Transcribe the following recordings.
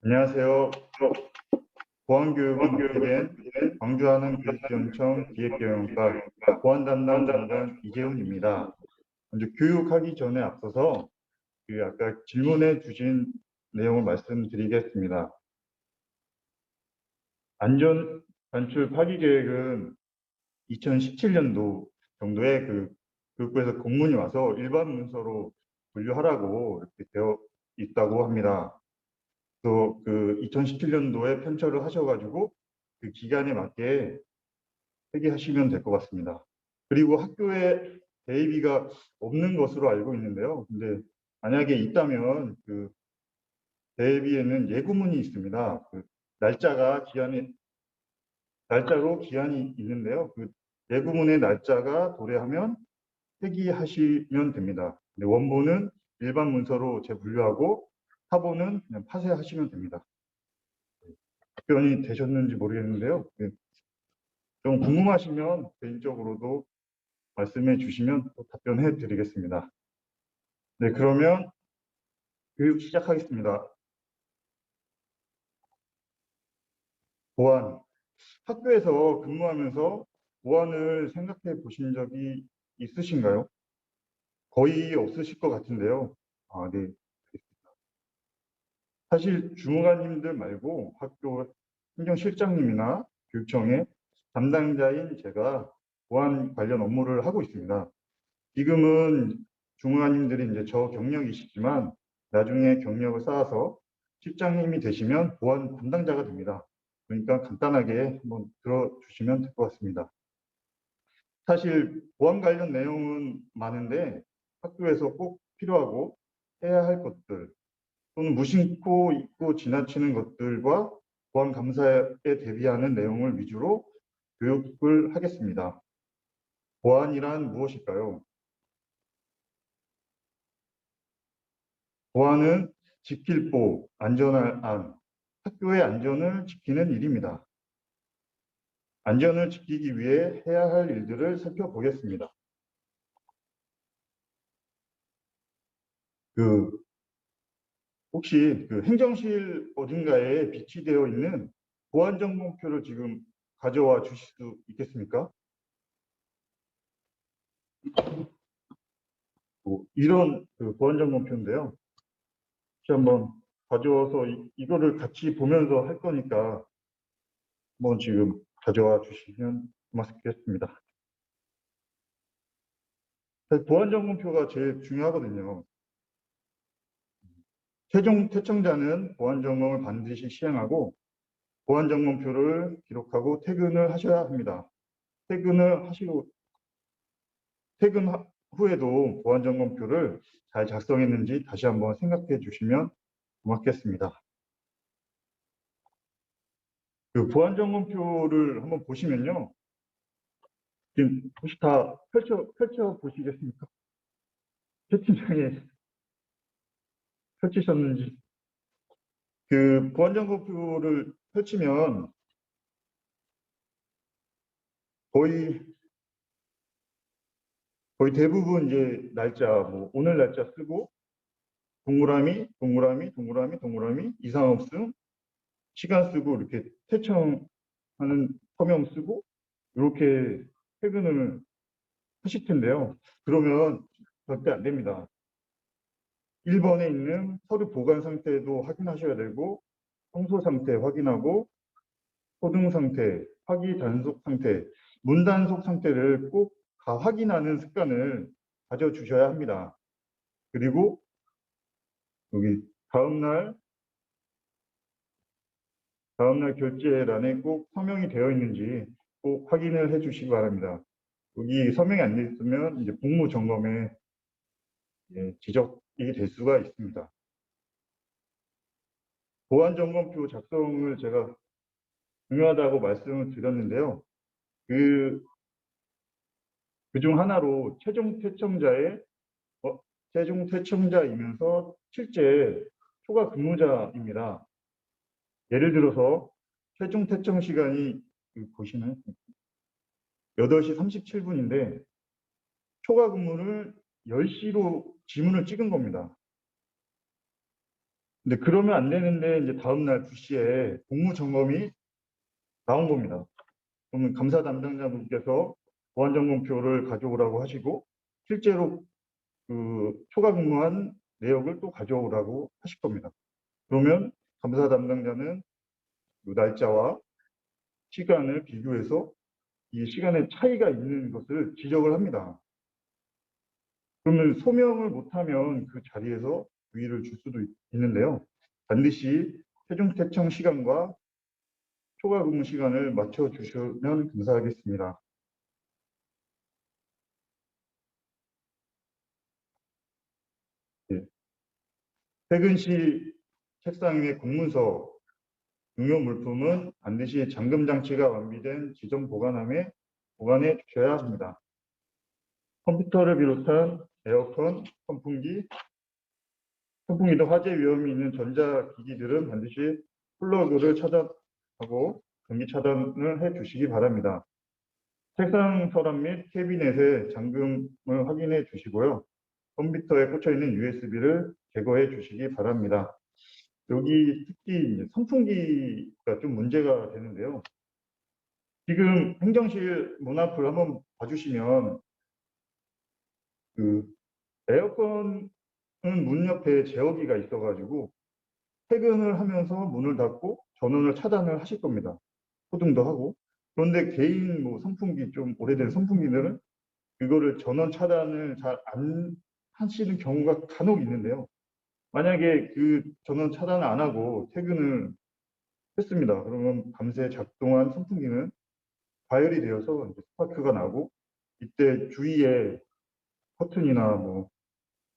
안녕하세요. 보안교육을 맡게 된 광주한남교육지원청 기획경영과 보안 담당 전무관 이재훈입니다. 먼저 교육하기 전에 앞서서 아까 질문해 주신 내용을 말씀드리겠습니다. 안전 단출 파기 계획은 2017년도 정도에 교육부에서 공문이 와서 일반 문서로 분류하라고 이렇게 되어 있다고 합니다. 또 2017년도에 편철을 하셔가지고 그 기간에 맞게 회계하시면 될 것 같습니다. 그리고 학교에 대입비가 없는 것으로 알고 있는데요. 근데 만약에 있다면 그 대입비에는 예고문이 있습니다. 날짜로 기한이 있는데요. 그 예고문의 날짜가 도래하면 폐기하시면 됩니다. 근데 원본은 일반 문서로 재분류하고 사본은 그냥 파쇄하시면 됩니다. 답변이 되셨는지 모르겠는데요. 좀 궁금하시면 개인적으로도 말씀해 주시면 또 답변해 드리겠습니다. 네, 그러면 교육 시작하겠습니다. 보안. 학교에서 근무하면서 보안을 생각해 보신 적이 있으신가요? 거의 없으실 것 같은데요. 아, 네. 사실 주무관님들 말고 학교 행정실장님이나 교육청의 담당자인 제가 보안 관련 업무를 하고 있습니다. 지금은 주무관님들이 이제 저 경력이시지만 나중에 경력을 쌓아서 실장님이 되시면 보안 담당자가 됩니다. 그러니까 간단하게 한번 들어주시면 될 것 같습니다. 사실 보안 관련 내용은 많은데 학교에서 꼭 필요하고 해야 할 것들 또는 무심코 잊고 지나치는 것들과 보안 감사에 대비하는 내용을 위주로 교육을 하겠습니다. 보안이란 무엇일까요? 보안은 지킬 보, 안전할 안, 학교의 안전을 지키는 일입니다. 안전을 지키기 위해 해야 할 일들을 살펴보겠습니다. 혹시 행정실 어딘가에 비치되어 있는 보안정보표를 지금 가져와 주실 수 있겠습니까? 이런 보안정보표인데요. 혹시 한번 가져와서 이거를 같이 보면서 할 거니까 한번 지금 가져와 주시면 고맙겠습니다. 보안점검표가 제일 중요하거든요. 최종 퇴청자는 보안점검을 반드시 시행하고 보안점검표를 기록하고 퇴근을 하셔야 합니다. 퇴근 후에도 보안점검표를 잘 작성했는지 다시 한번 생각해 주시면 고맙겠습니다. 보안점검표를 한번 보시면요. 지금 혹시 다 펼쳐 보시겠습니까? 채팅창에 펼치셨는지. 보안점검표를 펼치면 거의 대부분 이제 날짜, 오늘 날짜 쓰고, 동그라미, 동그라미, 동그라미, 동그라미, 이상 없음, 시간 쓰고, 이렇게 퇴청하는 서명 쓰고, 이렇게 퇴근을 하실 텐데요. 그러면 절대 안 됩니다. 1번에 있는 서류 보관 상태도 확인하셔야 되고, 청소 상태 확인하고, 소등 상태, 화기 단속 상태, 문 단속 상태를 꼭 다 확인하는 습관을 가져주셔야 합니다. 그리고 여기 다음날 결제란에 꼭 서명이 되어 있는지 꼭 확인을 해 주시기 바랍니다. 여기 서명이 안 돼 있으면 이제 복무 점검에 지적이 될 수가 있습니다. 보안 점검표 작성을 제가 중요하다고 말씀을 드렸는데요. 그중 하나로 최종 퇴청자이면서 실제 초과 근무자입니다. 예를 들어서 최종 퇴청 시간이 보시나요? 8시 37분인데 초과 근무를 10시로 지문을 찍은 겁니다. 근데 그러면 안 되는데 이제 다음날 2시에 공무 점검이 나온 겁니다. 그러면 감사 담당자분께서 보안 점검표를 가져오라고 하시고 실제로 그 초과 근무한 내역을 또 가져오라고 하실 겁니다. 그러면 감사 담당자는 그 날짜와 시간을 비교해서 이 시간에 차이가 있는 것을 지적을 합니다. 그러면 소명을 못하면 그 자리에서 유의를 줄 수도 있는데요. 반드시 최종 퇴청 시간과 초과 근무 시간을 맞춰주시면 감사하겠습니다. 예. 퇴근 시 책상 위에 공문서, 중요 물품은 반드시 잠금 장치가 완비된 지정 보관함에 보관해 주셔야 합니다. 컴퓨터를 비롯한 에어컨, 선풍기 등 화재 위험이 있는 전자기기들은 반드시 플러그를 차단하고 전기 차단을 해 주시기 바랍니다. 책상 서랍 및 캐비넷의 잠금을 확인해 주시고요. 컴퓨터에 꽂혀 있는 USB를 제거해 주시기 바랍니다. 여기 특히 선풍기가 좀 문제가 되는데요. 지금 행정실 문 앞을 한번 봐주시면 그 에어컨은 문 옆에 제어기가 있어가지고 퇴근을 하면서 문을 닫고 전원을 차단을 하실 겁니다. 소등도 하고. 그런데 개인 뭐 선풍기 좀 오래된 선풍기들은 그거를 전원 차단을 잘 안 하시는 경우가 간혹 있는데요. 만약에 그 전원 차단을 안 하고 퇴근을 했습니다. 그러면 밤새 작동한 선풍기는 과열이 되어서 이제 스파크가 나고 이때 주위에 커튼이나 뭐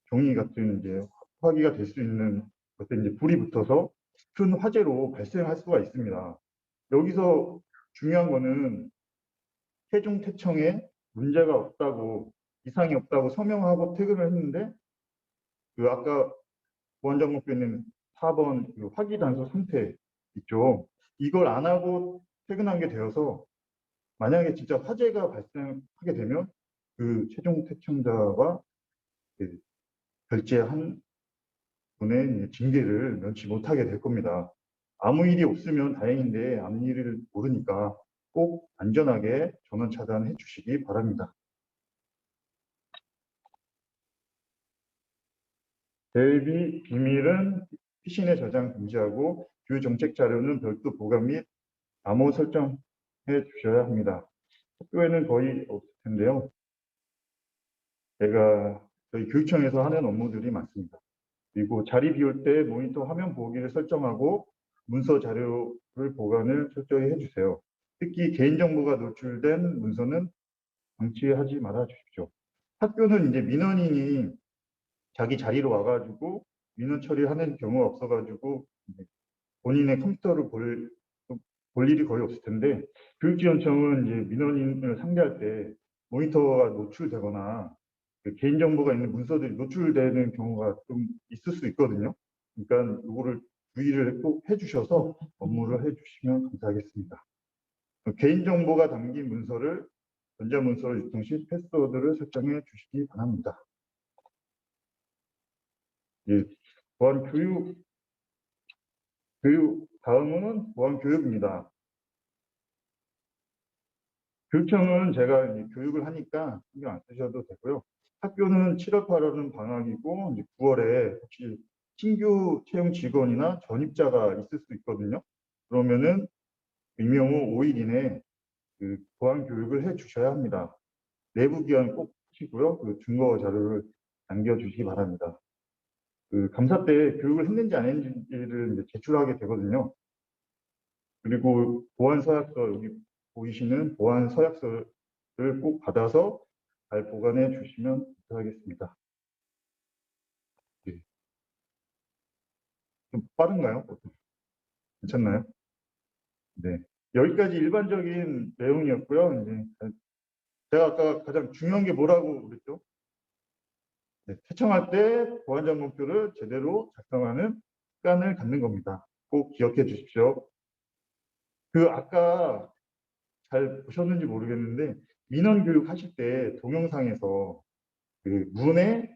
종이 같은 이제 화기가 될 수 있는 것에 이제 불이 붙어서 큰 화재로 발생할 수가 있습니다. 여기서 중요한 거는 최종 퇴청에 문제가 없다고 이상이 없다고 서명하고 퇴근을 했는데 그 아까 보안점검표에 있는 4번 그 화기 단소 상태 있죠. 이걸 안 하고 퇴근한 게 되어서 만약에 진짜 화재가 발생하게 되면 그 최종 퇴청자와 그 결재한 분의 징계를 면치 못하게 될 겁니다. 아무 일이 없으면 다행인데 아무 일을 모르니까 꼭 안전하게 전원 차단해 주시기 바랍니다. 대비 비밀은 피신에 저장 금지하고 주요 정책 자료는 별도 보관 및 암호 설정해 주셔야 합니다. 학교에는 거의 없을 텐데요. 제가 저희 교육청에서 하는 업무들이 많습니다. 그리고 자리 비울 때 모니터 화면 보기를 설정하고 문서 자료를 보관을 철저히 해주세요. 특히 개인정보가 노출된 문서는 방치하지 말아 주십시오. 학교는 이제 민원인이 자기 자리로 와가지고 민원 처리하는 경우가 없어가지고 본인의 컴퓨터를 볼 일이 거의 없을 텐데 교육지원청은 이제 민원인을 상대할 때 모니터가 노출되거나 그 개인정보가 있는 문서들이 노출되는 경우가 좀 있을 수 있거든요. 그러니까 이거를 주의를 꼭 해주셔서 업무를 해주시면 감사하겠습니다. 개인정보가 담긴 문서를 전자문서로 유통 시 패스워드를 설정해 주시기 바랍니다. 예, 보안 교육 다음은 보안 교육입니다. 교육청은 제가 교육을 하니까 신경 안 쓰셔도 되고요. 학교는 7월, 8월은 방학이고 이제 9월에 혹시 신규 채용 직원이나 전입자가 있을 수 있거든요. 그러면은 임용 후 5일 이내에 그 보안 교육을 해 주셔야 합니다. 내부 기한 꼭 하시고요. 그 증거 자료를 남겨주시기 바랍니다. 그 감사 때 교육을 했는지 안 했는지를 이제 제출하게 되거든요. 그리고 보안 서약서 여기 보이시는 보안 서약서를 꼭 받아서 잘 보관해 주시면 감사하겠습니다. 네. 좀 빠른가요? 괜찮나요? 네. 여기까지 일반적인 내용이었고요. 이제 제가 아까 가장 중요한 게 뭐라고 그랬죠? 네. 퇴청할 때 보안점검표를 제대로 작성하는 습관을 갖는 겁니다. 꼭 기억해 주십시오. 그 아까 잘 보셨는지 모르겠는데 민원 교육 하실 때 동영상에서 그 문에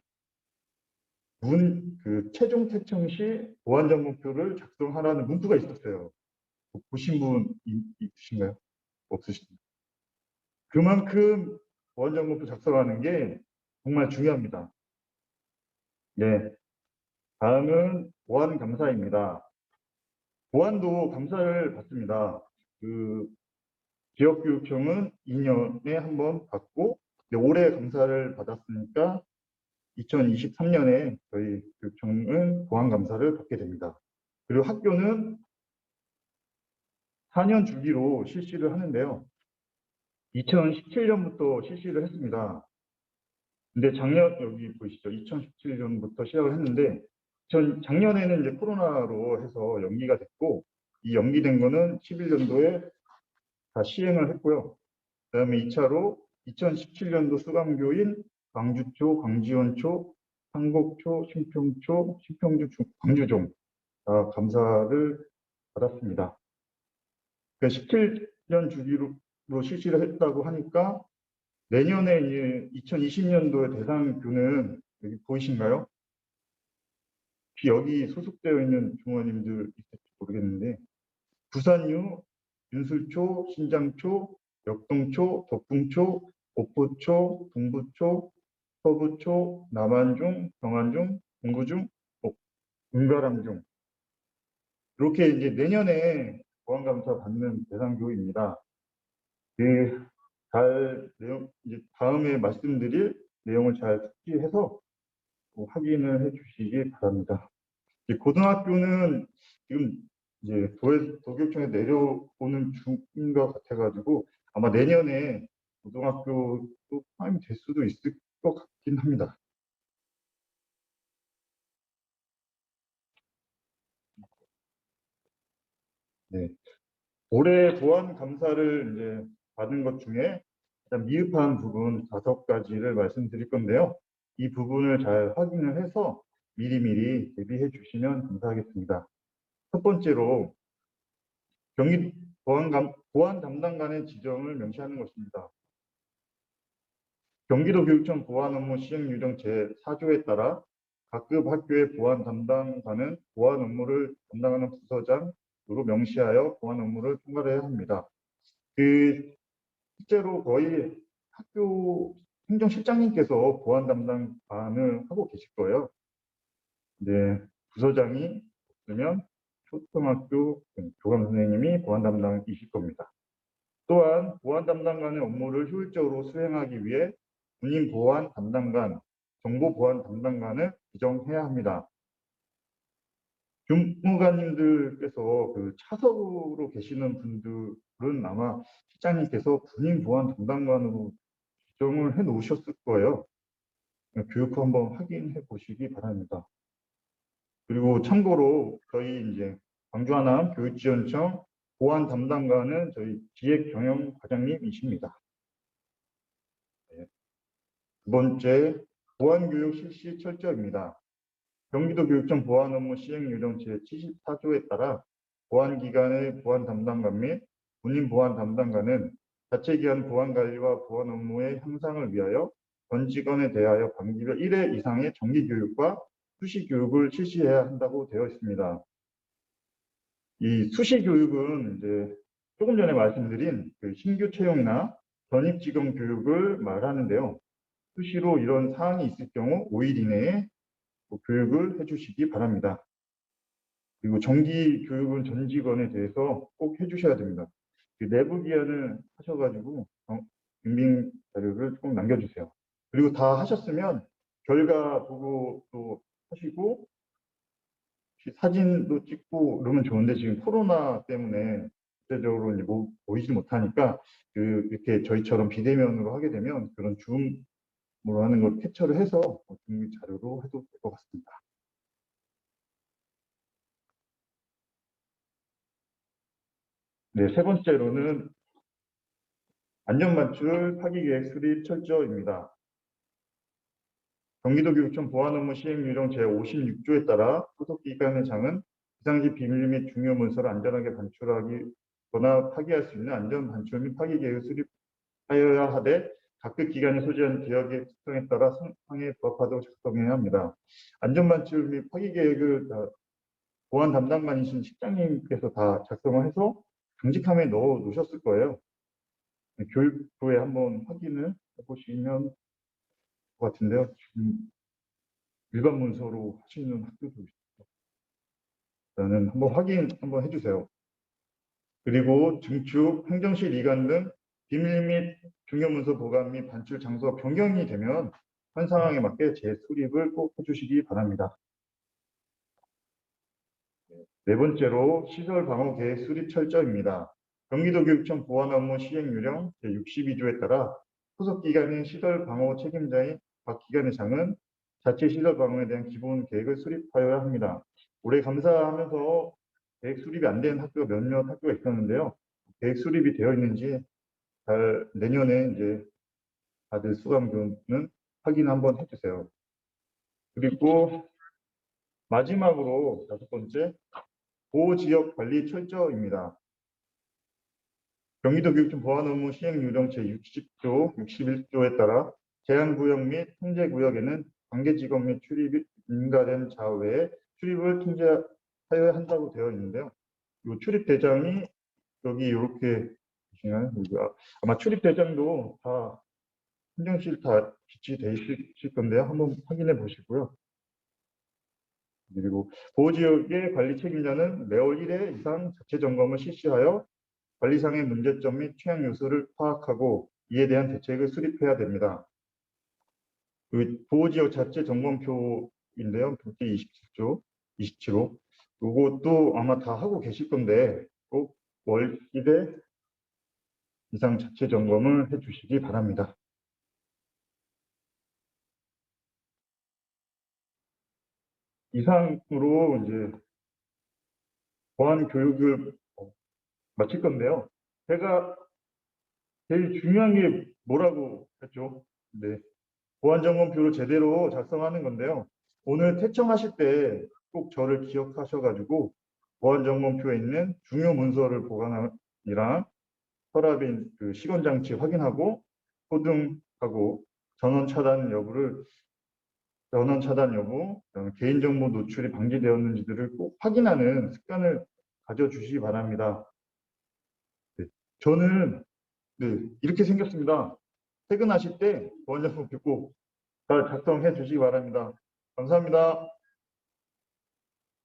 그 최종 채청 시 보안 점검표를 작성하라는 문구가 있었어요. 보신 분 있으신가요? 없으신가요? 그만큼 보안 점검표 작성하는 게 정말 중요합니다. 네, 다음은 보안 감사입니다. 보안도 감사를 받습니다. 그 지역교육청은 2년에 한 번 받고 올해 감사를 받았으니까 2023년에 저희 교육청은 보안 감사를 받게 됩니다. 그리고 학교는 4년 주기로 실시를 하는데요. 2017년부터 실시를 했습니다. 근데 작년 여기 보이시죠? 2017년부터 시작을 했는데 작년에는 이제 코로나로 해서 연기가 됐고 이 연기된 거는 11년도에 다 시행을 했고요. 그다음에 2차로 2017년도 수강교인 광주초, 광지원초, 상곡초, 신평초, 신평주, 광주종 다 감사를 받았습니다. 17년 주기로 실시를 했다고 하니까 내년에 이제 2020년도의 대상교는 여기 보이신가요? 혹시 여기 소속되어 있는 종원님들 있을지 모르겠는데 부산유, 윤술초, 신장초, 역동초, 덕풍초, 오포초, 동부초, 서부초, 남한중, 경안중, 동부중, 은가람중 이렇게 이제 내년에 보안감사 받는 대상교입니다. 잘 내용 이제 다음에 말씀드릴 내용을 잘 숙지해서 확인을 해주시기 바랍니다. 고등학교는 지금 이제 도교육청에 내려오는 중인 것 같아가지고 아마 내년에 고등학교도 포함이 될 수도 있을 것 같긴 합니다. 네. 올해 보안 감사를 이제 받은 것 중에 가장 미흡한 부분 5가지를 말씀드릴 건데요. 이 부분을 잘 확인을 해서 미리미리 대비해 주시면 감사하겠습니다. 첫 번째로 경기 보안 담당관의 지정을 명시하는 것입니다. 경기도교육청 보안 업무 시행 규정 제4조에 따라 각급 학교의 보안 담당관은 보안 업무를 담당하는 부서장으로 명시하여 보안 업무를 통괄해야 합니다. 실제로 거의 학교 행정실장님께서 보안 담당관을 하고 계실 거예요. 네, 부서장이 없으면 초등학교 교감 선생님이 보안 담당이실 겁니다. 또한 보안 담당관의 업무를 효율적으로 수행하기 위해 군인 보안 담당관, 정보 보안 담당관을 지정해야 합니다. 교무관님들께서 그 차석으로 계시는 분들은 아마 실장님께서 군인 보안 담당관으로 지정을 해 놓으셨을 거예요. 교육부 한번 확인해 보시기 바랍니다. 그리고 참고로 저희 이제 광주 하남 교육지원청 보안 담당관은 저희 기획경영과장님이십니다. 네. 두 번째, 보안교육 실시 철저입니다. 경기도교육청 보안 업무 시행 요령 제74조에 따라 보안기관의 보안 담당관 및 군인 보안 담당관은 자체기관 보안 관리와 보안 업무의 향상을 위하여 전 직원에 대하여 반기별 1회 이상의 정기 교육과 수시 교육을 실시해야 한다고 되어 있습니다. 이 수시 교육은 이제 조금 전에 말씀드린 그 신규 채용이나 전입 직원 교육을 말하는데요. 수시로 이런 사항이 있을 경우 5일 이내에 교육을 해주시기 바랍니다. 그리고 정기 교육은 전 직원에 대해서 꼭 해주셔야 됩니다. 내부 기한을 하셔가지고 증빙 자료를 꼭 남겨주세요. 그리고 다 하셨으면 결과 보고 또 하시고 사진도 찍고 그러면 좋은데 지금 코로나 때문에 구체적으로 이제 보이지 못하니까 이렇게 저희처럼 비대면으로 하게 되면 그런 줌으로 하는 걸 캡처를 해서 증빙 자료로 해도 될 것 같습니다. 네, 세 번째로는 안전반출 파기계획 수립 철저입니다. 경기도교육청 보안업무 시행규정 제56조에 따라 소속기관의 장은 비상시 비밀 및 중요 문서를 안전하게 반출하거나 파기할 수 있는 안전반출 및 파기계획을 수립하여야 하되 각급 기관이 소지한 기업의 특성에 따라 상황에 부합하도록 작성해야 합니다. 안전반출 및 파기 계획을 보안 담당관이신 실장님께서 다 작성을 해서 강직함에 넣어 놓으셨을 거예요. 교육 후에 한번 확인을 해보시면 될 것 같은데요. 지금 일반 문서로 하시는 학교도 있어요. 일단은 한번 확인 한번 해주세요. 그리고 증축, 행정실 이관 등 비밀 및 중요 문서 보관 및 반출 장소가 변경이 되면 현 상황에 맞게 재수립을 꼭 해주시기 바랍니다. 네 번째로 시설 방어 계획 수립 철저입니다. 경기도교육청 보안 업무 시행 요령 제62조에 따라 소속 기관인 시설 방어 책임자인 각 기관의 장은 자체 시설 방어에 대한 기본 계획을 수립하여야 합니다. 올해 감사하면서 계획 수립이 안 된 학교가 몇몇 학교가 있었는데요. 계획 수립이 되어 있는지 잘 내년에 이제 다들 수강교는 확인 한번 해주세요. 그리고 마지막으로 다섯 번째, 보호지역 관리 철저입니다. 경기도교육청 보안 업무 시행 요령 제60조, 61조에 따라 제한구역 및 통제구역에는 관계직원 및 출입이 인가된 자외에 출입을 통제하여야 한다고 되어 있는데요. 이 출입 대장이 여기 이렇게 보시면 아마 출입 대장도 다 행정실 다 비치되어 있을 건데요. 한번 확인해 보시고요. 그리고 보호지역의 관리 책임자는 매월 1회 이상 자체 점검을 실시하여 관리상의 문제점 및 취약 요소를 파악하고 이에 대한 대책을 수립해야 됩니다. 그 보호지역 자체 점검표인데요. 제 27조, 27호. 이것도 아마 다 하고 계실 건데 꼭 월 1회 이상 자체 점검을 해주시기 바랍니다. 이상으로 이제 보안 교육을 마칠 건데요. 제가 제일 중요한 게 뭐라고 했죠? 네. 보안점검표를 제대로 작성하는 건데요. 오늘 퇴청하실 때 꼭 저를 기억하셔가지고 보안점검표에 있는 중요 문서를 보관이랑 서랍인 그 시건장치 확인하고 소등하고 전원 차단 여부, 개인정보 노출이 방지되었는지들을 꼭 확인하는 습관을 가져주시기 바랍니다. 네. 저는 네, 이렇게 생겼습니다. 퇴근하실 때 보안점검표 꼭 잘 작성해 주시기 바랍니다. 감사합니다.